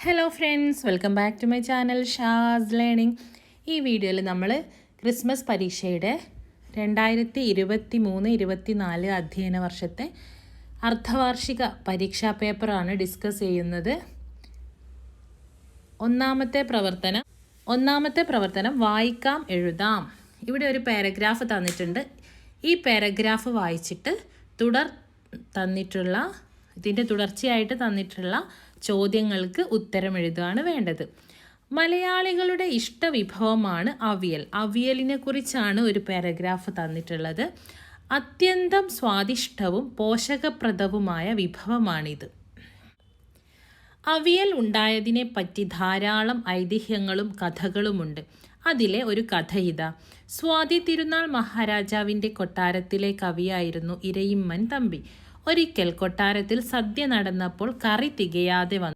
Hello friends, welcome back to my channel Shaz learning. ഈ വീഡിയോയിൽ നമ്മൾ ക്രിസ്മസ് പരീക്ഷയുടെ 2023-24 അധ്യയന വർഷത്തെ അർദ്ധവാർഷിക പരീക്ഷാ പേപ്പറാണ് ഡിസ്കസ് ചെയ്യുന്നത്. ഒന്നാമത്തെ പ്രവർത്തനം വായിക്കാം എഴുതാം. ഇവിടെ ഒരു പാരഗ്രാഫ് തന്നിട്ടുണ്ട്. ഈ പാരഗ്രാഫ് വായിച്ചിട്ട് ഇതിൻ്റെ തുടർച്ചയായിട്ട് തന്നിട്ടുള്ള ചോദ്യങ്ങൾക്ക് ഉത്തരം എഴുതുകയാണ് വേണ്ടത്. മലയാളികളുടെ ഇഷ്ടവിഭവമാണ് അവിയൽ. അവിയലിനെ കുറിച്ചാണ് ഒരു പാരഗ്രാഫ് തന്നിട്ടുള്ളത്. അത്യന്തം സ്വാദിഷ്ടവും പോഷകപ്രദവുമായ വിഭവമാണിത്. അവിയൽ ഉണ്ടായതിനെ പറ്റി ധാരാളം ഐതിഹ്യങ്ങളും കഥകളുമുണ്ട്. അതിലെ ഒരു കഥ ഇതാ. സ്വാതി തിരുനാൾ മഹാരാജാവിൻ്റെ കൊട്ടാരത്തിലെ കവിയായിരുന്നു ഇരയിമ്മൻ തമ്പി. ഒരിക്കൽ കൊട്ടാരത്തിൽ സദ്യ നടന്നപ്പോൾ കറി തികയാതെ വന്നു.